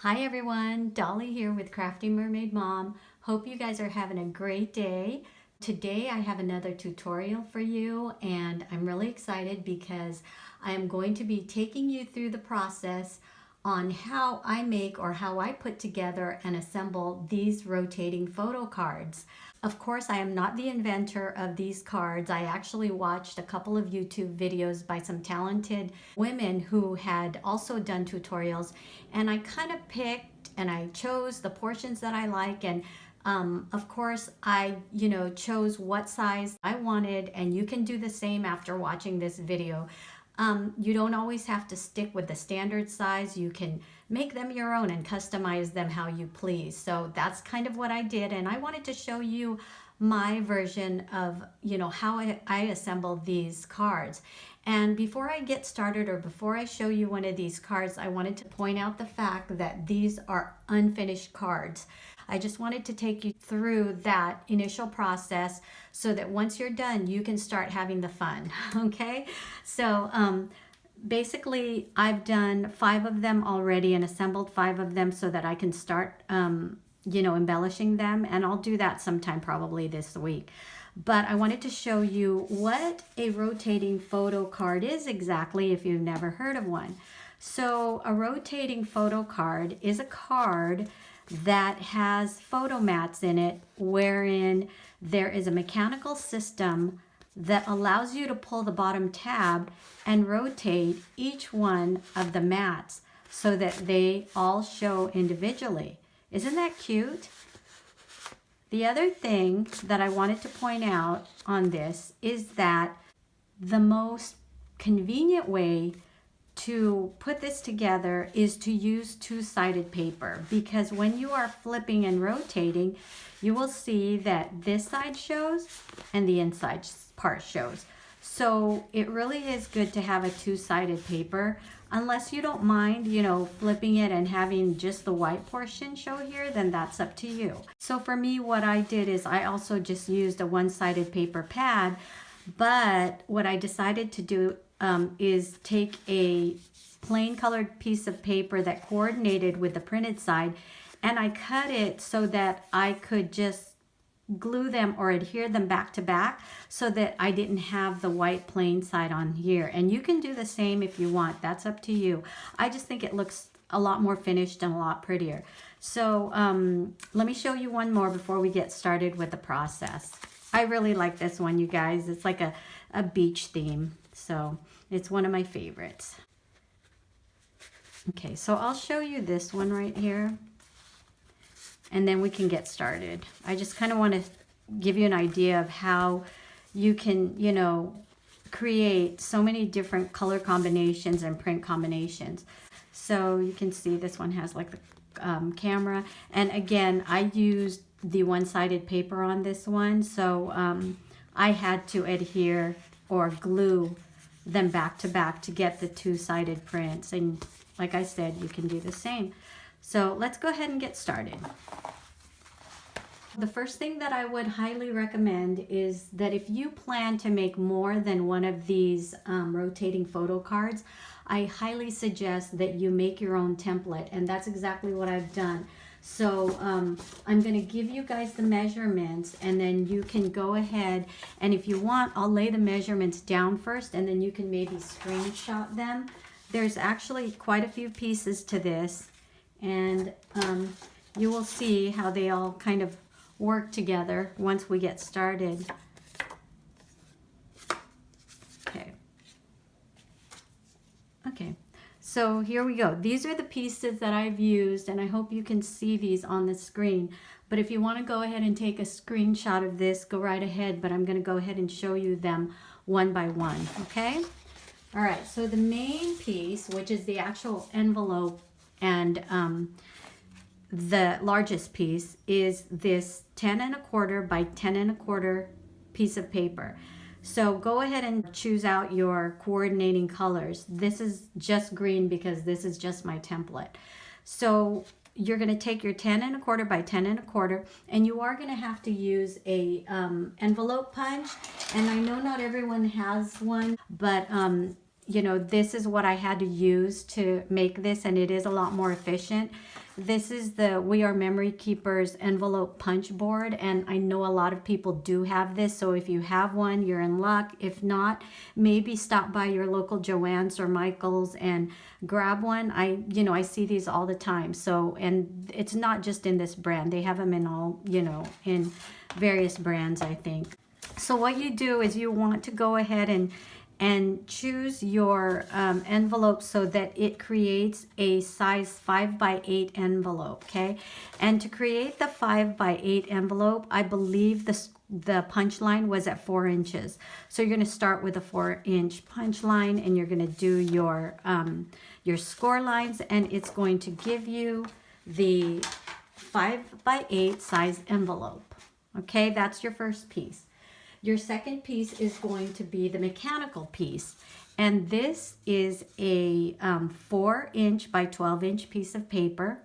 Hi everyone, Dolly here with Crafty Mermaid Mom. Hope you guys are having a great day. Today I have another tutorial for you and I'm really excited because I am going to be taking you through the process on how I make or how I put together and assemble these rotating photo cards. Of course, I am not the inventor of these cards. I actually watched a couple of YouTube videos by some talented women who had also done tutorials, and I kind of picked and I chose the portions that I like, and of course I chose what size I wanted, and you can do the same after watching this video. You don't always have to stick with the standard size. You can make them your own and customize them how you please. So that's kind of what I did, and I wanted to show you my version of how I assemble these cards. And before I get started, or before I show you one of these cards, I wanted to point out the fact that these are unfinished cards. I just wanted to take you through that initial process so that once you're done, you can start having the fun, okay? So basically, I've done 5 of them already and assembled 5 of them so that I can start, embellishing them, and I'll do that sometime probably this week. But I wanted to show you what a rotating photo card is exactly if you've never heard of one. So a rotating photo card is a card that has photo mats in it wherein there is a mechanical system that allows you to pull the bottom tab and rotate each one of the mats so that they all show individually. Isn't that cute? The other thing that I wanted to point out on this is that the most convenient way to put this together is to use two-sided paper, because when you are flipping and rotating, you will see that this side shows and the inside part shows. So it really is good to have a two-sided paper, unless you don't mind, flipping it and having just the white portion show here, then that's up to you. So for me, what I did is I also just used a one-sided paper pad, but what I decided to do is take a plain colored piece of paper that coordinated with the printed side, and I cut it so that I could just glue them or adhere them back to back so that I didn't have the white plain side on here. And you can do the same if you want. That's up to you. I just think it looks a lot more finished and a lot prettier. So let me show you one more before we get started with the process. I really like this one, you guys. It's like a beach theme. So it's one of my favorites. Okay, so I'll show you this one right here, and then we can get started. I just kind of want to give you an idea of how you can, create so many different color combinations and print combinations. So you can see this one has like the camera. And again, I used the one-sided paper on this one. So I had to adhere or glue them back to back to get the two-sided prints. And like I said, you can do the same. So let's go ahead and get started. The first thing that I would highly recommend is that if you plan to make more than one of these rotating photo cards, I highly suggest that you make your own template, and that's exactly what I've done. So I'm going to give you guys the measurements, and then you can go ahead, and if you want, I'll lay the measurements down first, and then you can maybe screenshot them. There's actually quite a few pieces to this, and you will see how they all kind of work together once we get started. Okay, so here we go. These are the pieces that I've used, and I hope you can see these on the screen. But if you want to go ahead and take a screenshot of this, go right ahead, but I'm going to go ahead and show you them one by one, okay? All right, so the main piece, which is the actual envelope, and the largest piece is this 10 1/4 by 10 1/4 piece of paper. So go ahead and choose out your coordinating colors. This is just green because this is just my template. So you're going to take your 10 1/4 by 10 1/4, and you are going to have to use a envelope punch. And I know not everyone has one, but this is what I had to use to make this, and it is a lot more efficient. This is the We Are Memory Keepers envelope punch board, and I know a lot of people do have this, so if you have one, you're in luck. If not, maybe stop by your local Joann's or Michael's and grab one. I see these all the time. So, and it's not just in this brand. They have them in all, in various brands, I think. So what you do is you want to go ahead and choose your envelope so that it creates a size 5x8 envelope, okay? And to create the 5x8 envelope, I believe the punch line was at 4 inches. So you're gonna start with a 4-inch punch line, and you're gonna do your score lines, and it's going to give you the 5x8 size envelope, okay? That's your first piece. Your second piece is going to be the mechanical piece. And this is a 4-inch by 12-inch piece of paper.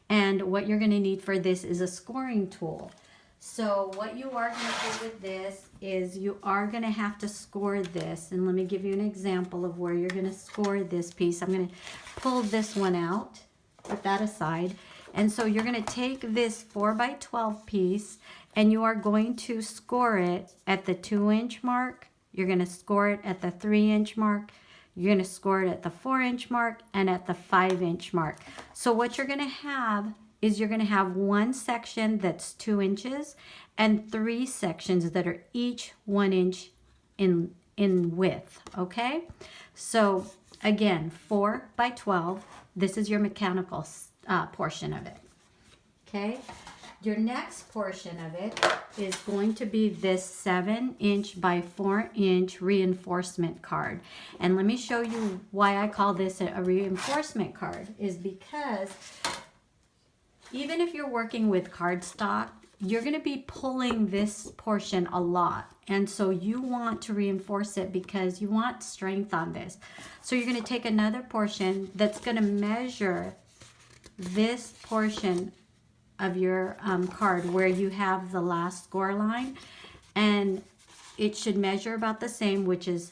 And what you're going to need for this is a scoring tool. So what you are going to do with this is you are going to have to score this. And let me give you an example of where you're going to score this piece. I'm going to pull this one out, put that aside. And so you're going to take this 4x12 piece, and you are going to score it at the 2-inch mark. You're going to score it at the 3-inch mark. You're going to score it at the 4-inch mark and at the 5-inch mark. So what you're going to have is you're going to have one section that's 2 inches and 3 sections that are each 1 inch in width, okay? So again, 4x12, this is your mechanical portion of it, okay? Your next portion of it is going to be this 7-inch by 4-inch reinforcement card. And let me show you why I call this a reinforcement card, is because even if you're working with cardstock, you're going to be pulling this portion a lot. And so you want to reinforce it because you want strength on this. So you're going to take another portion that's going to measure this portion of your card where you have the last score line, and it should measure about the same, which is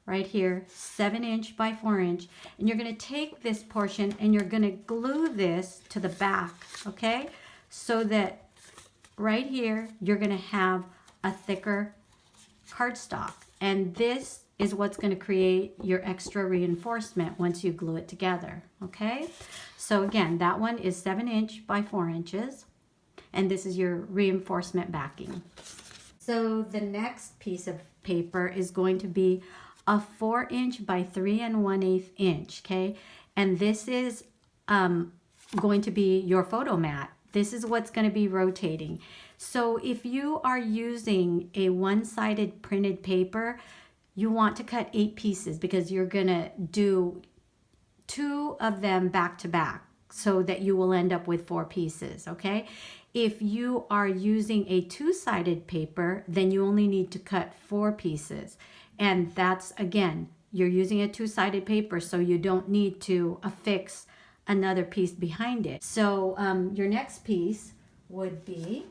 right here, 7-inch by 4-inch. And you're going to take this portion and you're going to glue this to the back, okay? So that right here you're going to have a thicker cardstock, and this is what's going to create your extra reinforcement once you glue it together, okay? So again, that one is 7-inch by 4 inches, and this is your reinforcement backing. So the next piece of paper is going to be a 4-inch by 3 1/8 inch, okay? And this is going to be your photo mat. This is what's going to be rotating. So if you are using a one-sided printed paper, you want to cut 8 pieces because you're going to do 2 of them back to back so that you will end up with 4 pieces, okay? If you are using a 2-sided paper, then you only need to cut 4 pieces. And that's, again, you're using a 2-sided paper, so you don't need to affix another piece behind it. So your next piece would be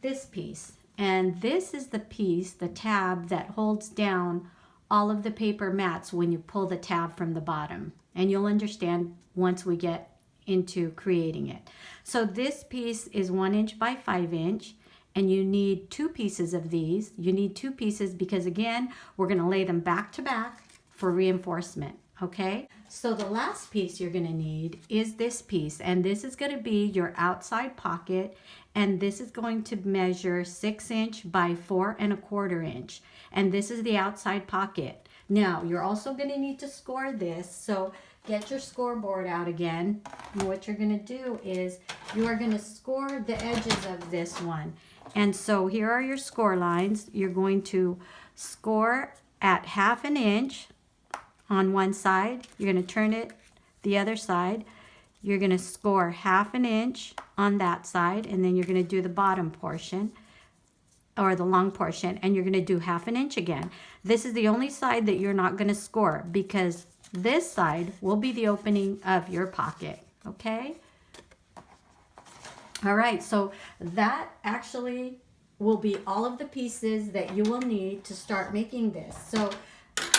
this piece. And this is the piece, the tab, that holds down all of the paper mats when you pull the tab from the bottom. And you'll understand once we get into creating it. So this piece is 1-inch by 5-inch, and you need 2 pieces of these. You need 2 pieces because, again, we're going to lay them back to back for reinforcement, okay? So the last piece you're going to need is this piece, and this is going to be your outside pocket, and this is going to measure 6-inch by 4 1/4 inch, and this is the outside pocket. Now you're also going to need to score this, so get your scoreboard out again. And what you're going to do is you are going to score the edges of this one. And so here are your score lines. You're going to score at 1/2 inch on one side. You're going to turn it the other side. You're going to score 1/2 inch on that side, and then you're going to do the bottom portion or the long portion, and you're going to do 1/2 inch again. This is the only side that you're not going to score because this side will be the opening of your pocket, okay? All right, so that actually will be all of the pieces that you will need to start making this. So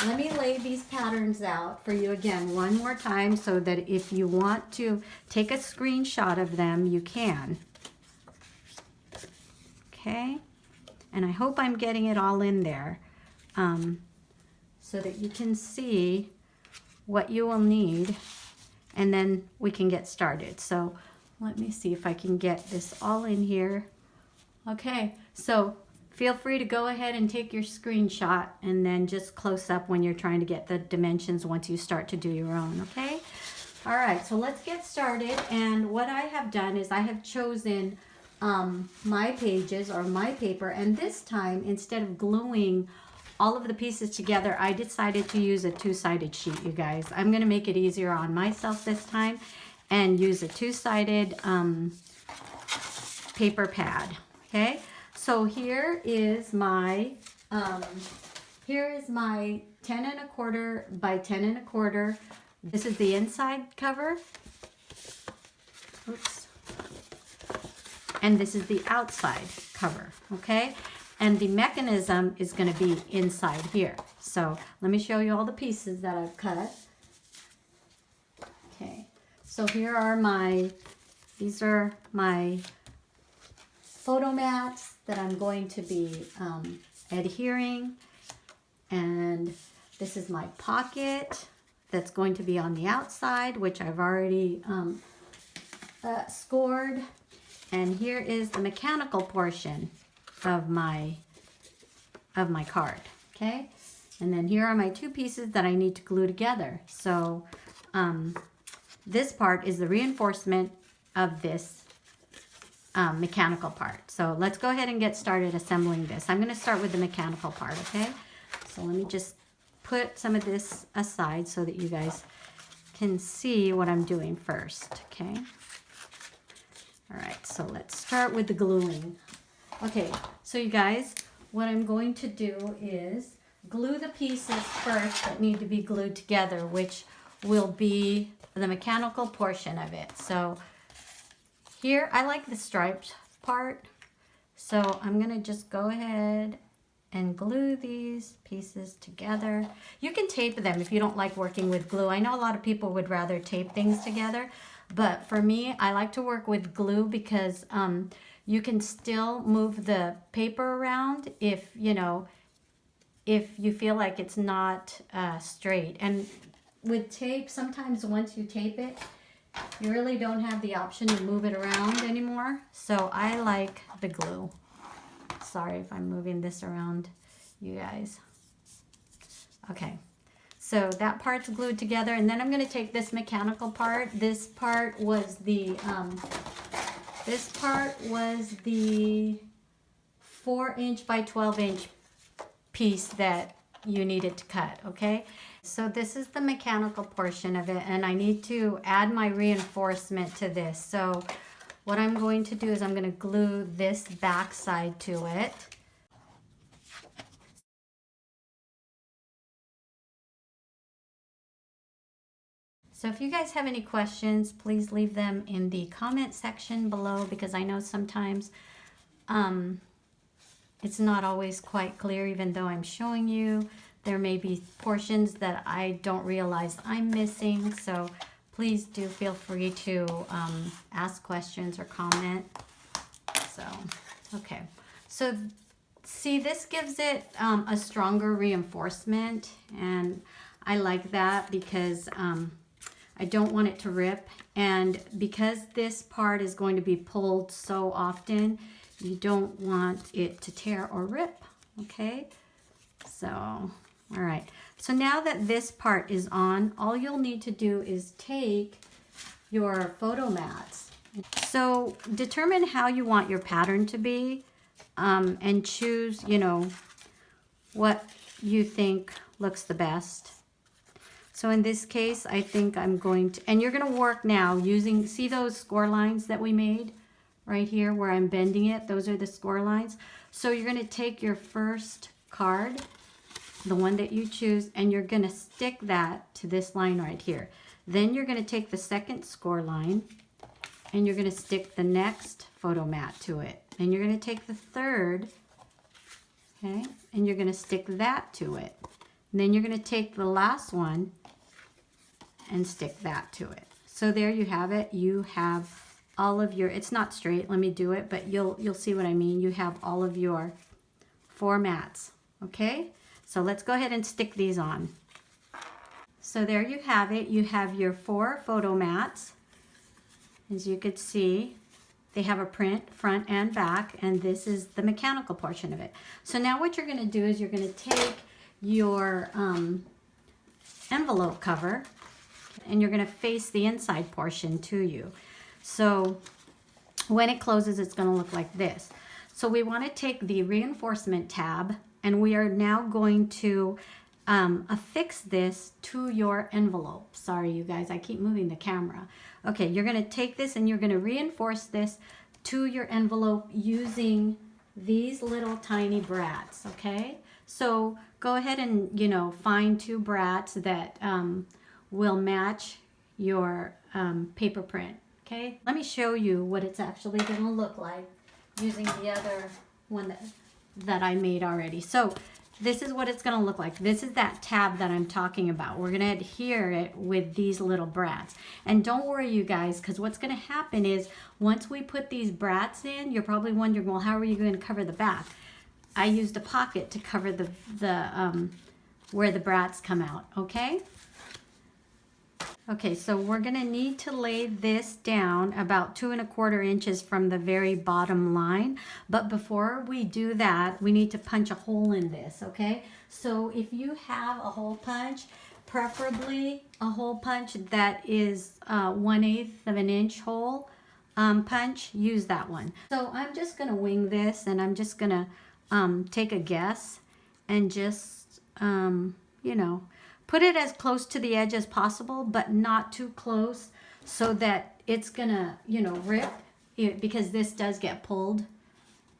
let me lay these patterns out for you again one more time so that if you want to take a screenshot of them, you can. Okay, and I hope I'm getting it all in there so that you can see what you will need, and then we can get started. So let me see if I can get this all in here. Okay, so feel free to go ahead and take your screenshot and then just close up when you're trying to get the dimensions once you start to do your own, okay? All right, so let's get started. And what I have done is I have chosen my pages or my paper, and this time instead of gluing all of the pieces together, I decided to use a two-sided sheet, you guys. I'm going to make it easier on myself this time and use a two-sided paper pad, okay? So here is my 10 1/4 by 10 1/4. This is the inside cover. Oops. And this is the outside cover, okay? And the mechanism is going to be inside here. So let me show you all the pieces that I've cut. Okay, so here are these are my photo mats that I'm going to be adhering. And this is my pocket that's going to be on the outside, which I've already scored. And here is the mechanical portion of my card, okay? And then here are my two pieces that I need to glue together. So this part is the reinforcement of this mechanical part. So let's go ahead and get started assembling this. I'm going to start with the mechanical part, okay? So let me just put some of this aside so that you guys can see what I'm doing first, okay? All right, so let's start with the gluing. Okay, so you guys, what I'm going to do is glue the pieces first that need to be glued together, which will be the mechanical portion of it. So here, I like the striped part. So I'm gonna just go ahead and glue these pieces together. You can tape them if you don't like working with glue. I know a lot of people would rather tape things together, but for me, I like to work with glue because you can still move the paper around if you feel like it's not straight. And with tape, sometimes once you tape it, you really don't have the option to move it around anymore. So I like the glue. Sorry if I'm moving this around, you guys. Okay. So that part's glued together, and then I'm going to take this mechanical part. This part was the 4" by 12" piece that you needed to cut, okay? So this is the mechanical portion of it, and I need to add my reinforcement to this. So what I'm going to do is I'm going to glue this back side to it. So if you guys have any questions, please leave them in the comment section below, because I know sometimes it's not always quite clear. Even though I'm showing you, there may be portions that I don't realize I'm missing. So please do feel free to ask questions or comment. So, okay. So see, this gives it a stronger reinforcement, and I like that because I don't want it to rip, and because this part is going to be pulled so often, you don't want it to tear or rip, okay? So, all right. So now that this part is on, all you'll need to do is take your photo mats. So determine how you want your pattern to be, and choose, what you think looks the best. So in this case, I think I'm going to, and you're going to work now using, see those score lines that we made right here where I'm bending it? Those are the score lines. So you're going to take your first card, the one that you choose, and you're going to stick that to this line right here. Then you're going to take the second score line and you're going to stick the next photo mat to it. And you're going to take the third, okay, and you're going to stick that to it. And then you're going to take the last one and stick that to it. So there you have it. You have all of your, it's not straight, let me do it, but you'll see what I mean. You have all of your 4 mats, okay? So let's go ahead and stick these on. So there you have it. You have your 4 photo mats. As you can see, they have a print front and back, and this is the mechanical portion of it. So now what you're going to do is you're going to take your envelope cover and you're going to face the inside portion to you. So when it closes, it's going to look like this. So we want to take the reinforcement tab and we are now going to affix this to your envelope. Sorry, you guys, I keep moving the camera. Okay, you're going to take this and you're going to reinforce this to your envelope using these little tiny brats, okay? So go ahead and, you know, find 2 brats that will match your paper print, okay? Let me show you what it's actually going to look like using the other one that I made already. So this is what it's going to look like. This is that tab that I'm talking about. We're going to adhere it with these little brats. And don't worry, you guys, because what's going to happen is once we put these brats in, you're probably wondering, well, how are you going to cover the back? I used a pocket to cover the where the brats come out, okay? Okay, so we're going to need to lay this down about 2 1/4 inches from the very bottom line. But before we do that, we need to punch a hole in this, okay? So if you have a hole punch, preferably a hole punch that is 1/8 of an inch hole punch, use that one. So I'm just going to wing this and I'm just going to take a guess and just, you know, put it as close to the edge as possible, but not too close so that it's gonna, you know, rip because this does get pulled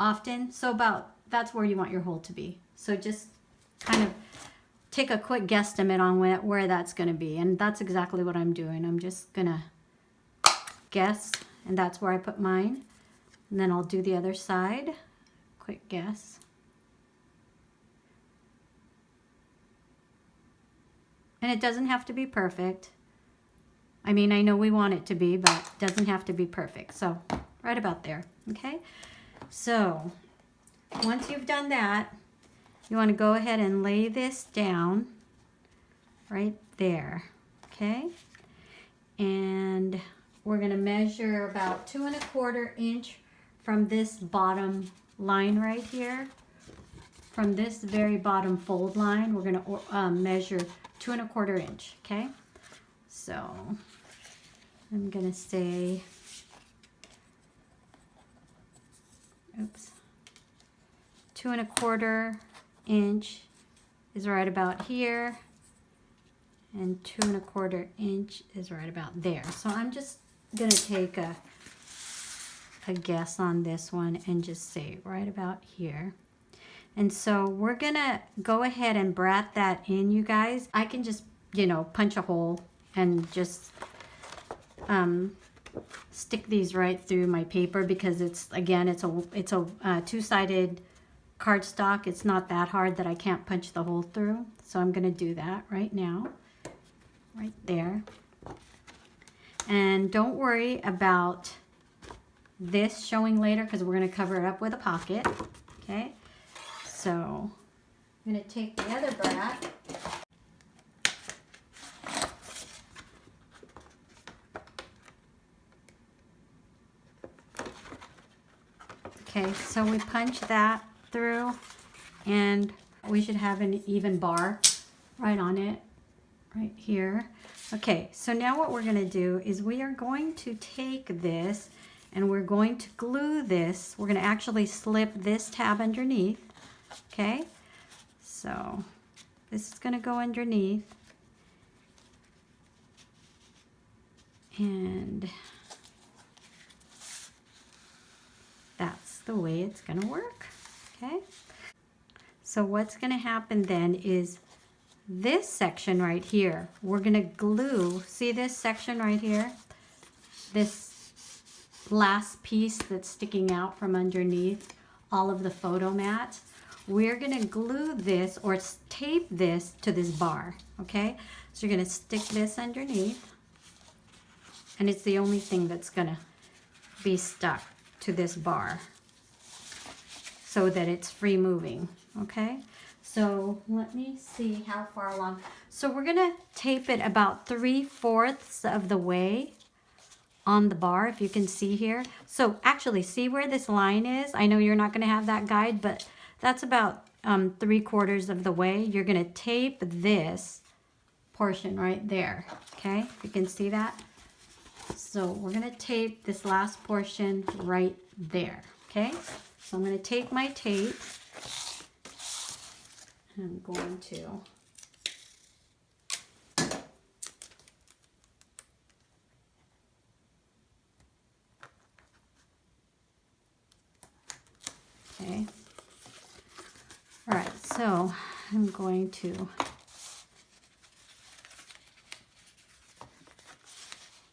often. So about, that's where you want your hole to be. So just kind of take a quick guesstimate on where that's gonna be. And that's exactly what I'm doing. I'm just gonna guess, and that's where I put mine. And then I'll do the other side. Quick guess. And it doesn't have to be perfect. I mean, I know we want it to be, but it doesn't have to be perfect. So right about there, okay? So once you've done that, you want to go ahead and lay this down right there, okay? And we're going to measure about 2 1/4 inch from this bottom line right here. From this very bottom fold line, we're going to measure 2 1/4 inch, okay? So I'm gonna say, oops, 2 1/4 inch is right about here, and 2 1/4 inch is right about there. So I'm just gonna take a guess on this one and just say right about here. And so we're gonna go ahead and brat that in, you guys. I can just, you know, punch a hole and just stick these right through my paper because it's, again, it's a 2-sided cardstock. It's not that hard that I can't punch the hole through. So I'm gonna do that right now, right there. And don't worry about this showing later because we're gonna cover it up with a pocket, okay? So I'm going to take the other brat okay, so we punch that through and we should have an even bar right on it, right here. Okay, so now what we're going to do is we are going to take this and we're going to glue this. We're going to actually slip this tab underneath. Okay, so this is going to go underneath, and that's the way it's going to work. Okay, so what's going to happen then is this section right here, we're going to glue, see this section right here, this last piece that's sticking out from underneath all of the photo mats. we're gonna glue this or tape this to this bar, okay? So you're gonna stick this underneath, and it's the only thing that's gonna be stuck to this bar so that it's free moving, okay? So let me see how far along. So we're gonna tape it about 3/4 of the way on the bar, if you can see here. So actually, see where this line is? I know you're not gonna have that guide, but that's about 3/4 of the way. You're gonna tape this portion right there, okay? If you can see that. So we're gonna tape this last portion right there, okay? So I'm gonna take my tape, and I'm going to okay. All right, so I'm going to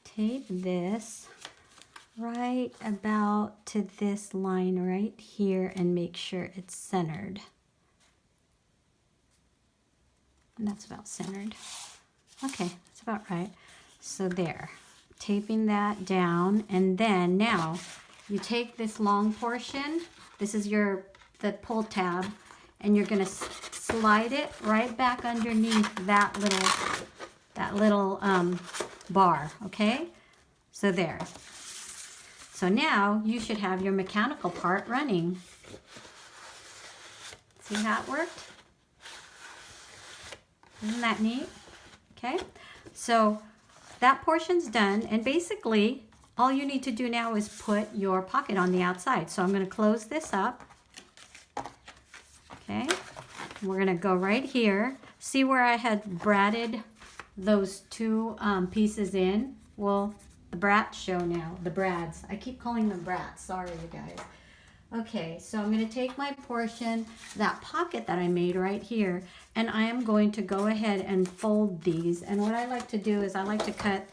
tape this right about to this line right here and make sure it's centered. And that's about centered. Okay, that's about right. So there, taping that down, and then now you take this long portion, this is the pull tab, and you're gonna slide it right back underneath that little bar, okay? So there. So now you should have your mechanical part running. See how it worked? Isn't that neat? Okay, so that portion's done, and basically all you need to do now is put your pocket on the outside. So I'm going to close this up. Okay, we're going to go right here. See where I had bradded those two pieces in? Well, the brats show now, the brads. I keep calling them brats, sorry you guys. Okay, so I'm going to take my portion, that pocket that I made right here, and I am going to go ahead and fold these. And what I like to do is I like to cut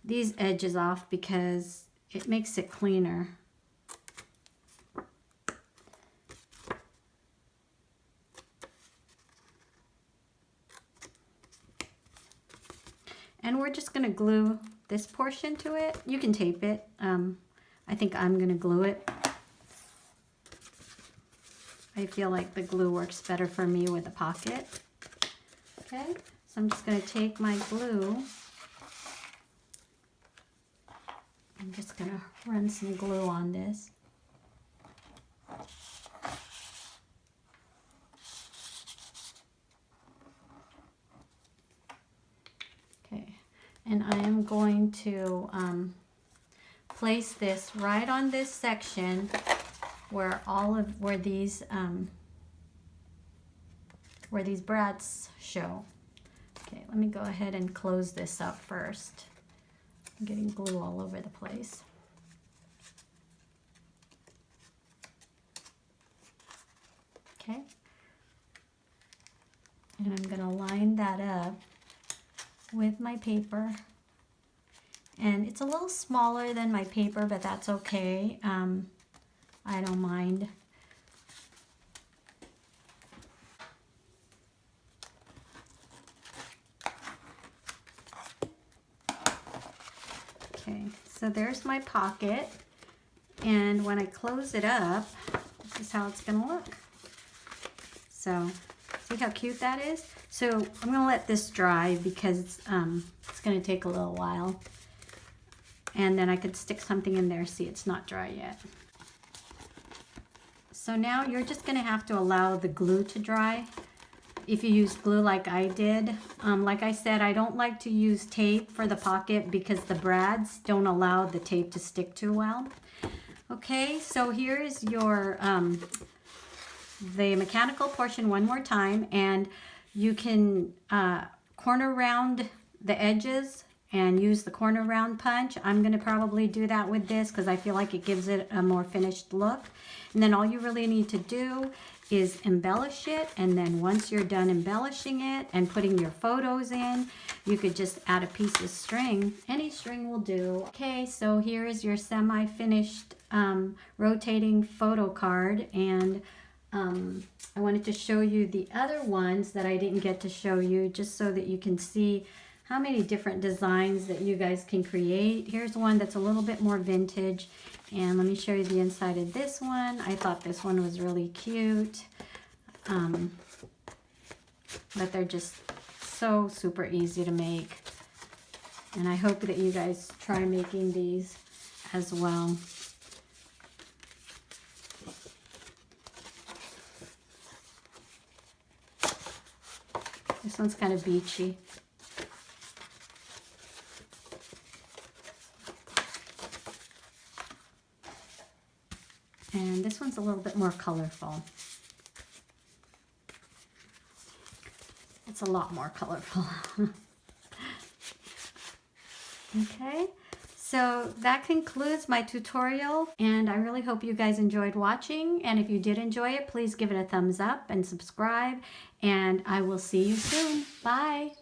these edges off because it makes it cleaner. And we're just going to glue this portion to it. You can tape it. I think I'm going to glue it. I feel like the glue works better for me with a pocket. Okay, so I'm just going to take my glue. I'm just going to run some glue on this. Okay, and I am going to place this right on this section where these brads show. Okay, let me go ahead and close this up first. I'm getting glue all over the place. Okay, and I'm going to line that up with my paper. And it's a little smaller than my paper, but that's okay. I don't mind. Okay, so there's my pocket, and when I close it up, this is how it's gonna look. So, see how cute that is? So I'm gonna let this dry because it's gonna take a little while. And then I could stick something in there. See, it's not dry yet. So now you're just gonna have to allow the glue to dry. If you use glue like I did. Like I said, I don't like to use tape for the pocket because the brads don't allow the tape to stick too well. Okay, so here's your the mechanical portion one more time, and you can corner round the edges and use the corner round punch. I'm going to probably do that with this because I feel like it gives it a more finished look. And then all you really need to do is embellish it, and then once you're done embellishing it and putting your photos in, you could just add a piece of string. Any string will do. Okay, so here is your semi-finished rotating photo card, and I wanted to show you the other ones that I didn't get to show you, just so that you can see how many different designs that you guys can create. Here's one that's a little bit more vintage, and let me show you the inside of this one. I thought this one was really cute, but they're just so super easy to make, and I hope that you guys try making these as well. This one's kind of beachy. And this one's a little bit more colorful. It's a lot more colorful. Okay, so that concludes my tutorial, and I really hope you guys enjoyed watching. And if you did enjoy it, please give it a thumbs up and subscribe, and I will see you soon. Bye.